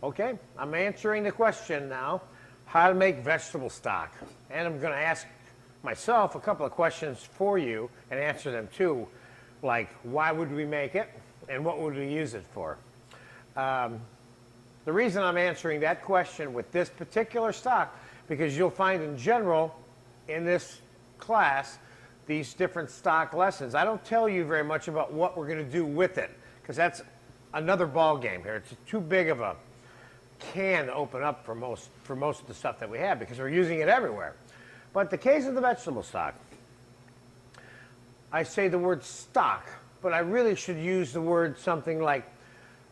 Okay, I'm answering the question now, how to make vegetable stock. And I'm going to ask myself a couple of questions for you and answer them too, like why would we make it and what would we use it for? The reason I'm answering that question with this particular stock, because you'll find in general in this class these different stock lessons. I don't tell you very much about what we're going to do with it, because that's another ball game here. It's too big of a can to open up for most of the stuff that we have, because we're using it everywhere. But the case of the vegetable stock, I say the word stock, but I really should use the word something like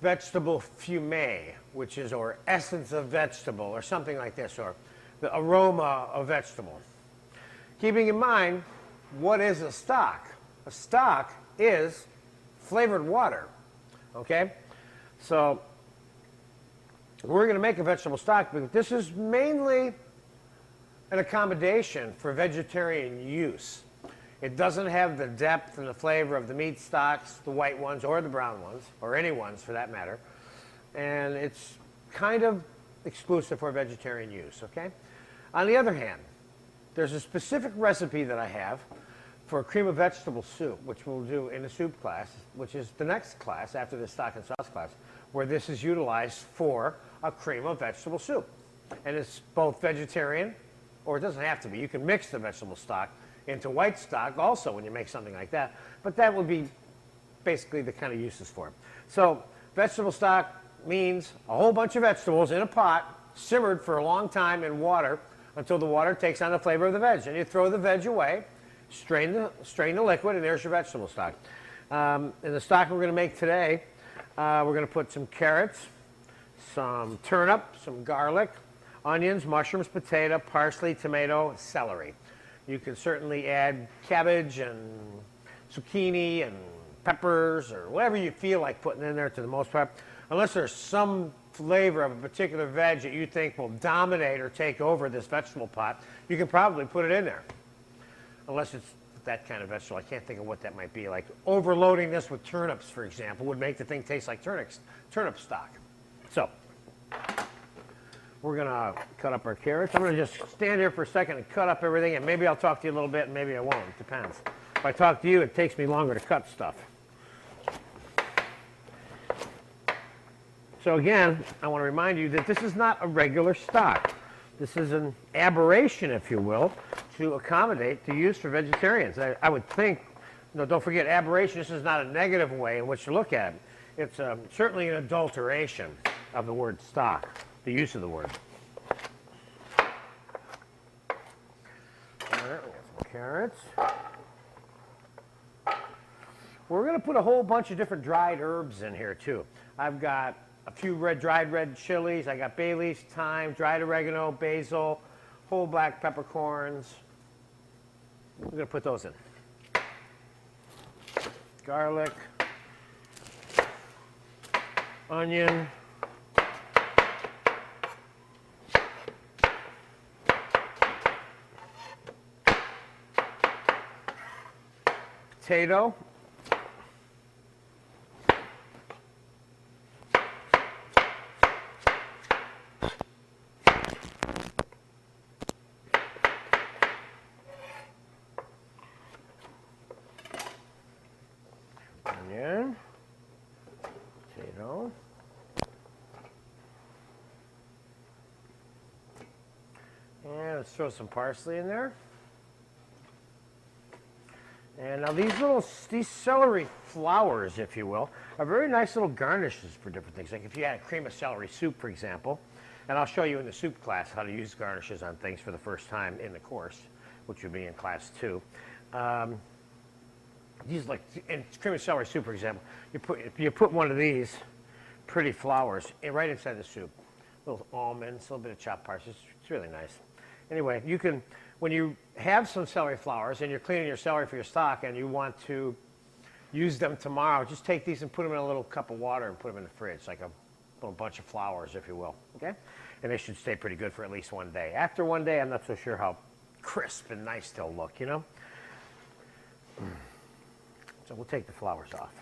vegetable fumet, which is, or essence of vegetable, or something like this, or the aroma of vegetable. Keeping in mind, what is a stock? A stock is flavored water, okay? So we're going to make a vegetable stock, but this is mainly an accommodation for vegetarian use. It doesn't have the depth and the flavor of the meat stocks, the white ones or the brown ones, or any ones for that matter. And it's kind of exclusive for vegetarian use, okay? On the other hand, there's a specific recipe that I have for a cream of vegetable soup, which we'll do in the soup class, which is the next class after the stock and sauce class, where this is utilized for a cream of vegetable soup. And it's both vegetarian, or it doesn't have to be. You can mix the vegetable stock into white stock also when you make something like that, but that would be basically the kind of uses for it. So vegetable stock means a whole bunch of vegetables in a pot, simmered for a long time in water until the water takes on the flavor of the veg. And you throw the veg away, strain the liquid, and there's your vegetable stock. In the stock we're going to make today, we're going to put some carrots, some turnip, some garlic, onions, mushrooms, potato, parsley, tomato, celery. You can certainly add cabbage and zucchini and peppers or whatever you feel like putting in there to the most part. Unless there's some flavor of a particular veg that you think will dominate or take over this vegetable pot, you can probably put it in there. Unless it's that kind of vegetable. I can't think of what that might be. Like overloading this with turnips, for example, would make the thing taste like turnip stock. So we're going to cut up our carrots. I'm going to just stand here for a second and cut up everything, and maybe I'll talk to you a little bit, and maybe I won't. It depends. If I talk to you, it takes me longer to cut stuff. So again, I want to remind you that this is not a regular stock. This is an aberration, if you will, to accommodate the use for vegetarians. I would think, don't forget, aberration, this is not a negative way in which to look at it. It's certainly an adulteration of the word stock. The use of the word. All right, we got some carrots. We're going to put a whole bunch of different dried herbs in here too. I've got a few dried red chilies. I got bay leaves, thyme, dried oregano, basil, whole black peppercorns. We're going to put those in. Garlic, onion, potato, onion, potato, and let's throw some parsley in there. And now these celery flowers, if you will, are very nice little garnishes for different things. Like if you had a cream of celery soup, for example, and I'll show you in the soup class how to use garnishes on things for the first time in the course, which would be in class 2. These, like in cream of celery soup, for example, you put one of these pretty flowers right inside the soup. Little almonds, a little bit of chopped parsley. It's really nice. Anyway, you can, when you have some celery flowers and you're cleaning your celery for your stock and you want to use them tomorrow, just take these and put them in a little cup of water and put them in the fridge, like a little bunch of flowers, if you will, okay? And they should stay pretty good for at least one day. After one day, I'm not so sure how crisp and nice they'll look, you know? So we'll take the flowers off.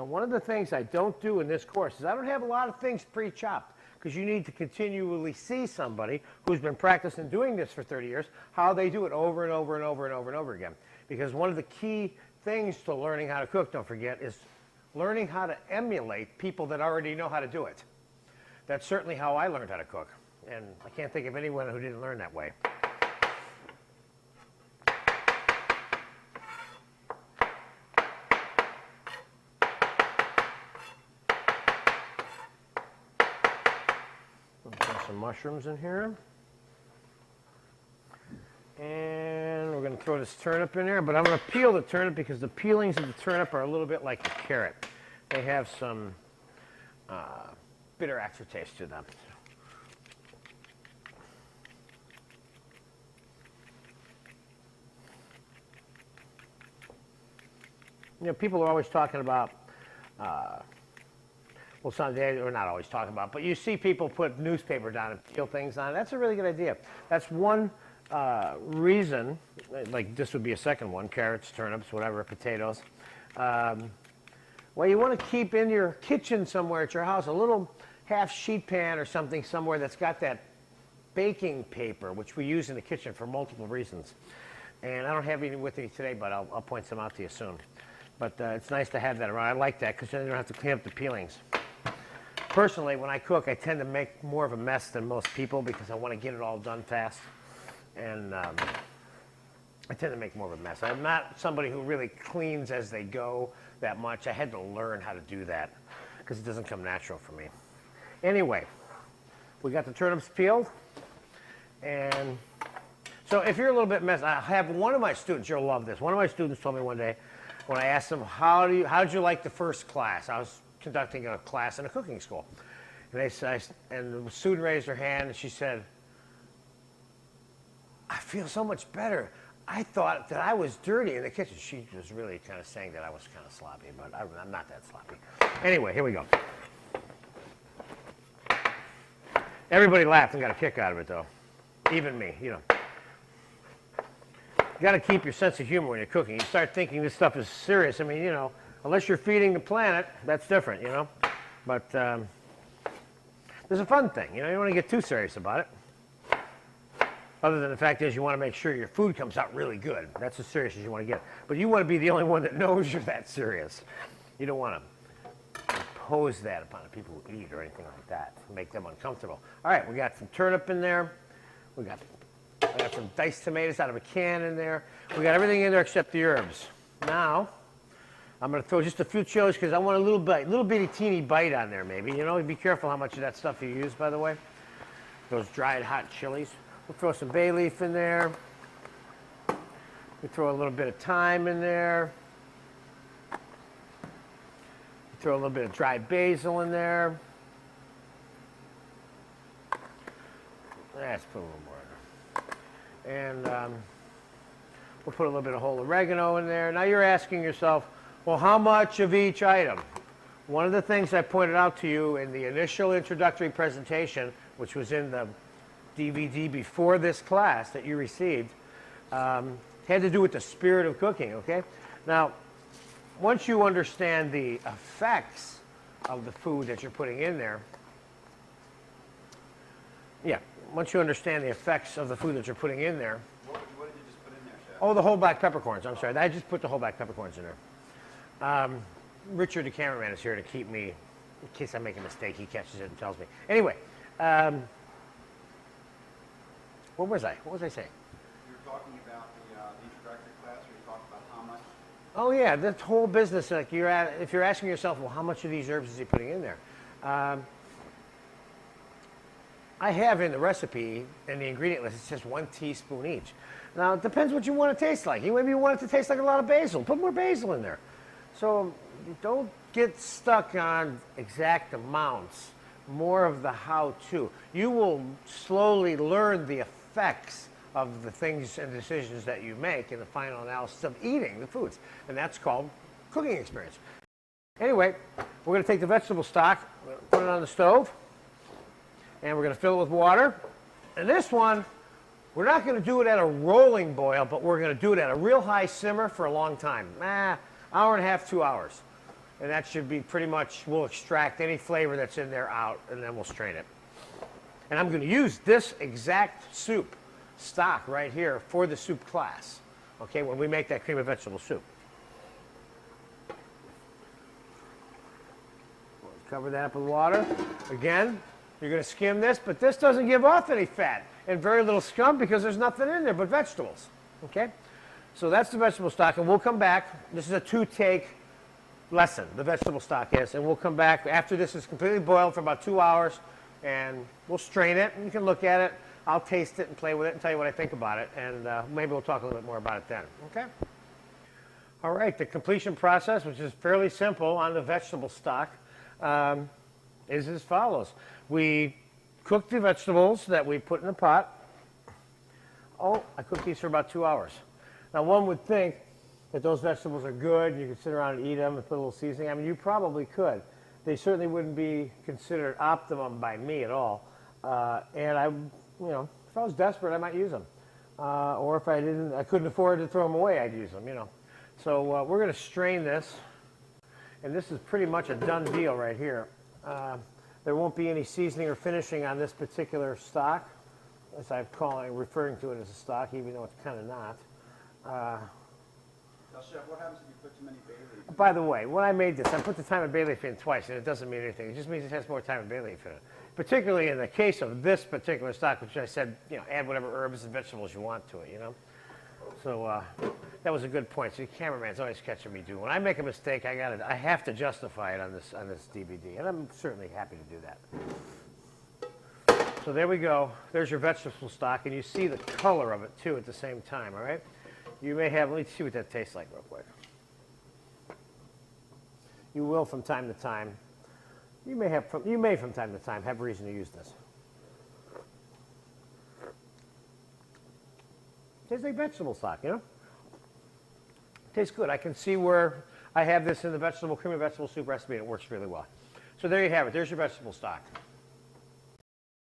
Now, one of the things I don't do in this course is I don't have a lot of things pre-chopped, because you need to continually see somebody who's been practicing doing this for 30 years, how they do it over and over and over and over and over again. Because one of the key things to learning how to cook, don't forget, is learning how to emulate people that already know how to do it. That's certainly how I learned how to cook, and I can't think of anyone who didn't learn that way. Put some mushrooms in here. And we're going to throw this turnip in there, but I'm going to peel the turnip because the peelings of the turnip are a little bit like a carrot. They have some bitter aftertaste to them. You know, people are always talking about, well, someday, or not always talking about, but you see people put newspaper down and peel things on it. That's a really good idea. That's one reason, like this would be a second one, carrots, turnips, whatever, potatoes. Well, you want to keep in your kitchen somewhere at your house a little half sheet pan or something somewhere that's got that baking paper, which we use in the kitchen for multiple reasons. And I don't have any with me today, but I'll point some out to you soon. But it's nice to have that around. I like that because then you don't have to clean up the peelings. Personally, when I cook, I tend to make more of a mess than most people because I want to get it all done fast. And I tend to make more of a mess. I'm not somebody who really cleans as they go that much. I had to learn how to do that because it doesn't come natural for me. Anyway, we got the turnips peeled. And so if you're a little bit messy, I have one of my students, you'll love this. One of my students told me one day when I asked them, how did you like the first class? I was conducting a class in a cooking school. And and the student raised her hand and she said, I feel so much better. I thought that I was dirty in the kitchen. She was really kind of saying that I was kind of sloppy, but I'm not that sloppy. Anyway, here we go. Everybody laughed and got a kick out of it, though. Even me, you know. You got to keep your sense of humor when you're cooking. You start thinking this stuff is serious. I mean, you know, unless you're feeding the planet, that's different, you know. But there's a fun thing, you know. You don't want to get too serious about it. Other than the fact is you want to make sure your food comes out really good. That's as serious as you want to get. But you want to be the only one that knows you're that serious. You don't want to impose that upon the people who eat or anything like that. Make them uncomfortable. All right, we got some turnip in there. I got some diced tomatoes out of a can in there. We got everything in there except the herbs. Now, I'm going to throw just a few chilies because I want a little bitty teeny bite on there maybe. You know, be careful how much of that stuff you use, by the way. Those dried hot chilies. We'll throw some bay leaf in there. We throw a little bit of thyme in there. Throw a little bit of dried basil in there. Let's put a little more in there. And we'll put a little bit of whole oregano in there. Now you're asking yourself, well, how much of each item? One of the things I pointed out to you in the initial introductory presentation, which was in the DVD before this class that you received, had to do with the spirit of cooking, okay? Now, once you understand the effects of the food that you're putting in there, once you understand the effects of the food that you're putting in there. What did you just put in there, Chef? Oh, the whole black peppercorns. I'm sorry. I just put the whole black peppercorns in there. Richard, the cameraman, is here to keep me, in case I make a mistake, he catches it and tells me. Anyway, what was I saying? You were talking about the introductory class, where you talked about how much. Oh yeah, this whole business. Like if you're asking yourself, well, how much of these herbs is he putting in there? I have in the recipe and the ingredient list, it says 1 teaspoon each. Now it depends what you want it to taste like. Maybe you want it to taste like a lot of basil. Put more basil in there. So don't get stuck on exact amounts. More of the how-to. You will slowly learn the effects of the things and decisions that you make in the final analysis of eating the foods. And that's called cooking experience. Anyway, we're going to take the vegetable stock, put it on the stove, and we're going to fill it with water. And this one, we're not going to do it at a rolling boil, but we're going to do it at a real high simmer for a long time. Hour and a half, 2 hours. And that should be pretty much, we'll extract any flavor that's in there out, and then we'll strain it. And I'm going to use this exact soup stock right here for the soup class, okay, when we make that cream of vegetable soup. We'll cover that up with water. Again, you're going to skim this, but this doesn't give off any fat and very little scum because there's nothing in there but vegetables, okay? So that's the vegetable stock, and we'll come back. This is a 2-take lesson, the vegetable stock is, and we'll come back after this is completely boiled for about 2 hours, and we'll strain it, and you can look at it. I'll taste it and play with it and tell you what I think about it, and maybe we'll talk a little bit more about it then, okay? All right, the completion process, which is fairly simple on the vegetable stock, is as follows. We cook the vegetables that we put in the pot. Oh, I cooked these for about 2 hours. Now, one would think that those vegetables are good, and you could sit around and eat them and put a little seasoning. I mean, you probably could. They certainly wouldn't be considered optimum by me at all. And I, if I was desperate, I might use them. Or if I couldn't afford to throw them away, I'd use them, So we're going to strain this, and this is pretty much a done deal right here. There won't be any seasoning or finishing on this particular stock, as I'm referring to it as a stock, even though it's kind of not. Now, Chef, what happens if you put too many bay leaves? By the way, when I made this, I put the thyme and bay leaf in twice, and it doesn't mean anything. It just means it has more thyme and bay leaf in it. Particularly in the case of this particular stock, which I said, add whatever herbs and vegetables you want to it, So that was a good point. So the cameraman's always catching me doing. When I make a mistake, I have to justify it on this DVD, and I'm certainly happy to do that. So there we go. There's your vegetable stock, and you see the color of it too at the same time. All right. You may have. Let me see what that tastes like real quick. You will from time to time. You may from time to time have reason to use this. Tastes like vegetable stock, Tastes good. I can see where I have this in the cream of vegetable soup recipe, and it works really well. So there you have it. There's your vegetable stock.